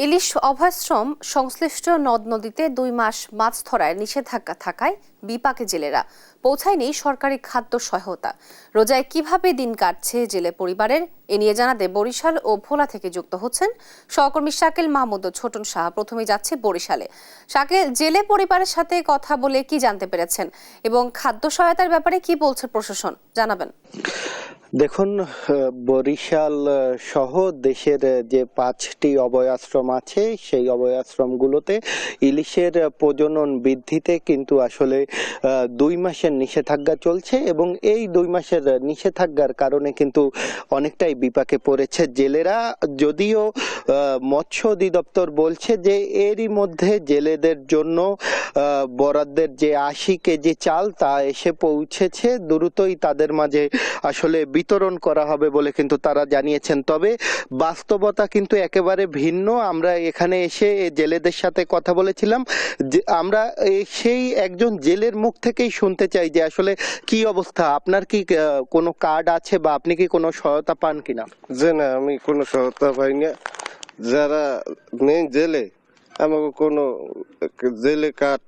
ইলিশ অভয়াশ্রম সংশ্লিষ্ট নদ নদীতে 2 মাস মাছ ধরায় নিষেধাজ্ঞা থাকায় বিপাকে জেলেরা। পৌঁছায়নি সরকারি খাদ্য সহায়তা। রোজায় কিভাবে দিন কাটছে জেলে পরিবারের, এ নিয়ে জানাতে বরিশাল ও ভোলা থেকে যুক্ত হচ্ছেন সহকর্মী শাকিল মাহমুদ ও ছোটন সাহা। প্রথমে যাচ্ছে বরিশালে। শাকিল, জেলে পরিবারের সাথে কথা বলে কি জানতে পেরেছেন এবং খাদ্য সহায়তার ব্যাপারে কি বলছে প্রশাসন, জানাবেন। দেখুন, বরিশাল সহ দেশের যে 5টি অভয়াশ্রম আছে সেই অভয়াশ্রমগুলোতে ইলিশের প্রজনন বৃদ্ধিতে কিন্তু আসলে 2 মাসের নিষেধাজ্ঞা চলছে এবং এই 2 মাসের নিষেধাজ্ঞার কারণে কিন্তু অনেকটাই বিপাকে পড়েছে জেলেরা। যদিও মৎস্য অধিদপ্তর বলছে যে এরই মধ্যে জেলেদের জন্য বরাদ্দের যে 80 কেজি চাল তা এসে পৌঁছেছে, দ্রুতই তাদের মাঝে আসলে বিতরণ করা হবে বলে কিন্তু তারা জানিয়েছেন। তবে বাস্তবতা কিন্তু একেবারে ভিন্ন। আমরা এখানে এসে জেলেদের সাথে কথা বলেছিলাম, যে আমরা সেই একজন জেলের মুখ থেকেই শুনতে চাই যে আসলে কি অবস্থা, আপনার কি কোনো কার্ড আছে বা আপনি কি কোনো সহায়তা পান কিনা? যে না, আমি কোনো সহায়তা পাই না। যারা নেই জেলে, আমাকে কোনো জেলে কার্ড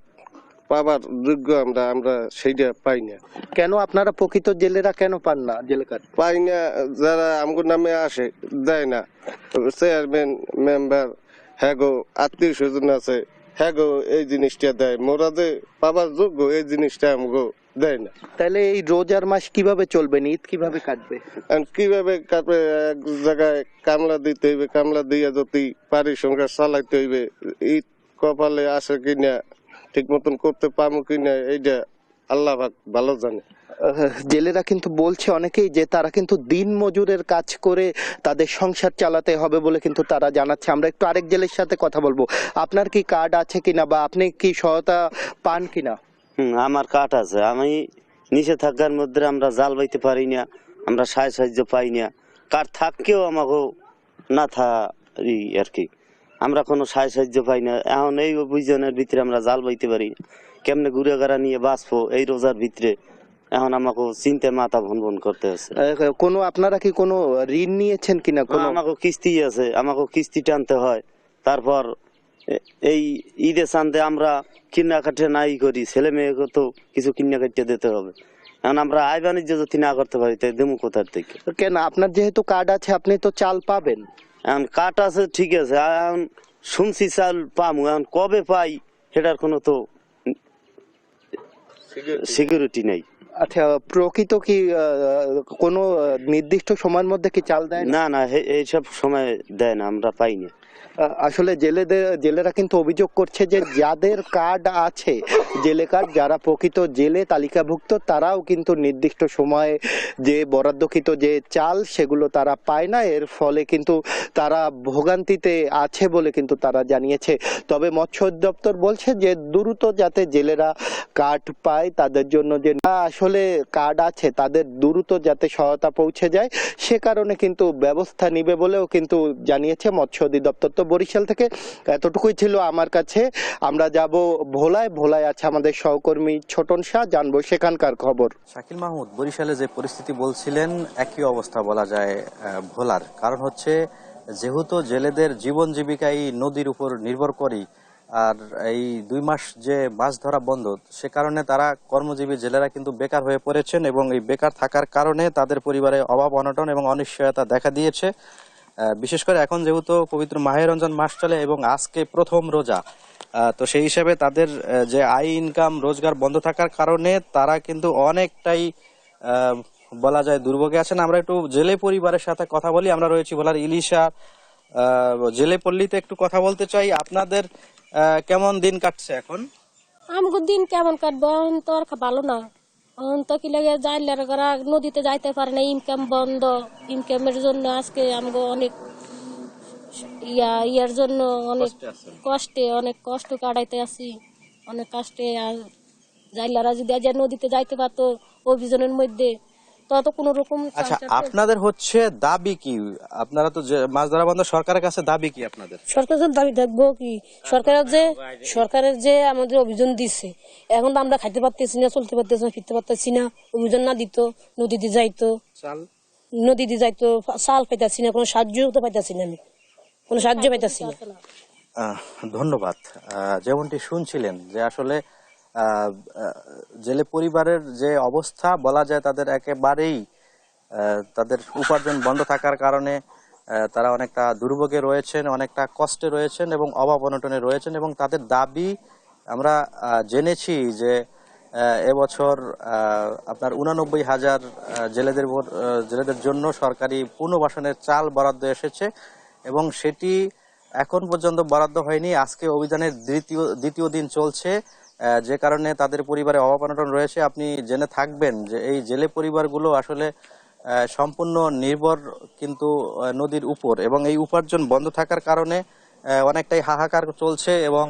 পাবার যোগ্য আমরা সেইটা পাই না। কেন আপনারা প্রকৃত জেলেরা কেন পান না জেলে কার্ড? পাই না, যারা আমার নামে আসে দেয় না। চেয়ারম্যান মেম্বার হ্যাগো আত্মীয় স্বজন আছে, হ্যাগো এই জিনিসটা দেয়, মোরা যে পাবার যোগ্য এই জিনিসটা আমাকে দেয় না। তাহলে এই রোজার মাস কিভাবে চলবে, ঈদ কিভাবে কাটবে? কিভাবে কাটবে? এক জায়গায় কামলা দিতে হইবে, কামলা দিয়ে যদি পারি সংসার চালাইতে হইবে। ঈদ কপালে আসে কিনা, ঠিক মতন করতে পারবো কিনা, এইটা আল্লাহ পাক ভালো জানে। জেলেরা কিন্তু বলছে অনেকেই যে তারা কিন্তু দিন মজুরের কাজ করে তাদের সংসার চালাতে হবে বলে কিন্তু তারা জানাচ্ছে। আমরা একটু আরেক জেলের সাথে কথা বলবো। আপনার কি কার্ড আছে কিনা বা আপনি কি সহায়তা পান কিনা? আমার কাঠ আছে। আমি নিষেধাজ্ঞার মধ্যে আমরা জাল বাইতে পারি না, আমরা সাহায্য পাই না। কাঠ থাকলেও আমাকে না থাকি আর কি, আমরা কোনো সাহায্য পাই না। এখন এই অভিযানের ভিতরে আমরা জাল বাইতে পারি, কেমনে ঘুরে গাড়া নিয়ে বাঁচবো এই রোজার ভিতরে, এখন আমাকে চিন্তা মাথা ভন করতে আছে। কোনো আপনারা কি কোনো ঋণ নিয়েছেন কিনা? আমাকে কিস্তি আছে, আমাকে কিস্তি টানতে হয়। তারপর এই ঈদের চান্দে আমরা কিনা কাটে নাই করি, ছেলে মেয়েকে তো কিছু কিনা কাটতে দিতে হবে। এখন আমরা আয় বাণিজ্য যদি না করতে পারি তাই দেবো কোথার থেকে? কেন, আপনার যেহেতু কার্ড আছে আপনি তো চাল পাবেন। এখন কাঠ আছে ঠিক আছে, এখন শুনছি চাল পামু, এখন কবে পাই সেটার কোনো তো সিকিউরিটি নেই। আচ্ছা, প্রকৃত কি কোনো নির্দিষ্ট সময়ের মধ্যে কি চাল দেয়? না না, এইসব সময় দেয় না, আমরা পাই না। আসলে জেলেরা কিন্তু অভিযোগ করছে যে যাদের কার্ড আছে, জেলে কার্ড, যারা প্রকৃত জেলে তালিকাভুক্ত, তারাও কিন্তু নির্দিষ্ট সময়ে যে বরাদ্দকৃত যে চাল সেগুলো তারা পায় না। এর ফলে কিন্তু তারা ভোগান্তিতে আছে বলে কিন্তু তারা জানিয়েছে। তবে মৎস্য অধিদপ্তর বলছে যে দ্রুত যাতে জেলেরা কার্ড পায়, তাদের জন্য যে না আসলে কার্ড আছে তাদের দ্রুত যাতে সহায়তা পৌঁছে যায় সে কারণে কিন্তু ব্যবস্থা নিবে বলেও কিন্তু জানিয়েছে মৎস্য অধিদপ্তর। তো বরিশাল থেকে এতটুকুই ছিল আমার কাছে। আমরা যাব ভোলায় আছে আমাদের সহকর্মী ছোটন শাহ, জানবো সেখানকার খবর। শাকিল মাহমুদ, বরিশালে যে পরিস্থিতি বলছিলেন একই অবস্থা বলা যায় ভোলার। কারণ হচ্ছে যেহেতু জেলেদের জীবন জীবিকা এই নদীর উপর নির্ভর করেই, আর এই 2 মাস যে মাছ ধরা বন্ধ, সে কারণে তারা কর্মজীবী জেলেরা কিন্তু বেকার হয়ে পড়েছেন এবং এই বেকার থাকার কারণে তাদের পরিবারে অভাব অনটন এবং অনিশ্চয়তা দেখা দিয়েছে। বিশেষ করে এখন যেহেতু পবিত্র মাহে রমজান মাস চলে এবং আজকে প্রথম রোজা, তো সেই হিসাবে তাদের যে আয় ইনকাম রোজগার বন্ধ থাকার কারণে তারা কিন্তু অনেকটাই বলা যায় দুর্ভোগে আছেন। আমরা একটু জেলে পরিবারের সাথে কথা বলি। আমরা রয়েছি ভোলার ইলিশা জেলে পল্লীতে, একটু কথা বলতে চাই। আপনাদের কেমন দিন কাটছে এখন? আমাকে দিন কেমন কাটবো, তো আর ভালো না। তো কি লাগে যাইলার করা নদীতে যাইতে পারে না, ইনকাম বন্ধ। ইনকামের জন্য আজকে আমাকে অনেক ইয়ার জন্য অনেক অনেক কষ্ট কাটাইতে আছি, অনেক কষ্টে। আর যাইলারা যদি আজ নদীতে যাইতে পারতো অভিযানের মধ্যে, তত কোনো রকম। আচ্ছা, আপনাদের হচ্ছে দাবি কি? আপনারা তো মাছ ধরা বন্ধ, সরকারের কাছে দাবি কি আপনাদের? সরকারের দাবি দেখবো কি, সরকারের যে আমাদের অভিযান দিচ্ছে, এখন তো আমরা খাইতে পারতেছি না, চলতে পারতেছি না, ফিরতে পারতেছি না। অভিযান না দিত, নদীতে যাইতো, চাল পাইতেছি না, কোনো সাহায্য তো পাইতেছি না আমি। কোনো সাহায্য পাইতেছি না। ধন্যবাদ। যেমনটি শুনছিলেন যে আসলে আহ, আহ, জেলে পরিবারের যে অবস্থা বলা যায় তাদের একেবারেই তাদের উপার্জন বন্ধ থাকার কারণে তারা অনেকটা দুর্ভোগে রয়েছেন, অনেকটা কষ্টে রয়েছেন এবং অভাব অনটনে রয়েছেন এবং তাদের দাবি আমরা জেনেছি যে এবছর আপনার 89,000 জেলেদের জন্য সরকারি পুনর্বাসনের চাল বরাদ্দ এসেছে এবং সেটি এখন পর্যন্ত বরাদ্দ হয়নি। আজকে অভিযানের দ্বিতীয় দিন চলছে, যে কারণে তাদের পরিবারে অভাব অনটন রয়েছে। আপনি জেনে থাকবেন যে এই জেলে পরিবারগুলো আসলে সম্পূর্ণ নির্ভর কিন্তু নদীর উপর এবং এই উপার্জন বন্ধ থাকার কারণে অনেকটাই হাহাকার চলছে এবং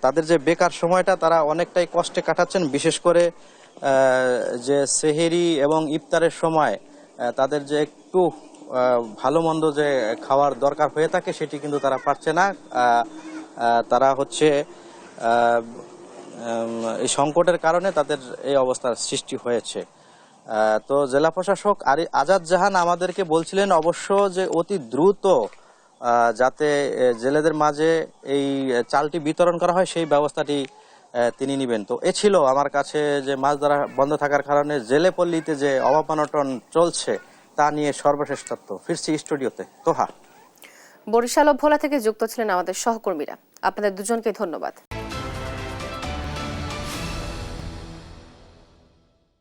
তাদের যে বেকার সময়টা তারা অনেকটাই কষ্টে কাটাচ্ছেন। বিশেষ করে যে সেহেরি এবং ইফতারের সময় তাদের যে একটু ভালো মন্দ যে খাওয়ার দরকার হয়ে থাকে সেটি কিন্তু তারা পাচ্ছে না। তারা হচ্ছে এই সংকটের কারণে তাদের এই অবস্থার সৃষ্টি হয়েছে। তো জেলা প্রশাসক আজাদ জাহান আমাদেরকে বলছিলেন অবশ্য যে অতি দ্রুত যাতে জেলেদের মাঝে এই চালটি বিতরণ করা হয় সেই ব্যবস্থাটি তিনি নেবেন। তো এ ছিল আমার কাছে যে মাছ ধরা বন্ধ থাকার কারণে জেলে পল্লীতে যে অভাব অনটন চলছে তা নিয়ে সর্বশেষ তথ্য। ফিরছি স্টুডিওতে। তোহা। বরিশাল ও ভোলা থেকে যুক্ত ছিলেন আমাদের সহকর্মীরা। আপনাদের দুজনকে ধন্যবাদ।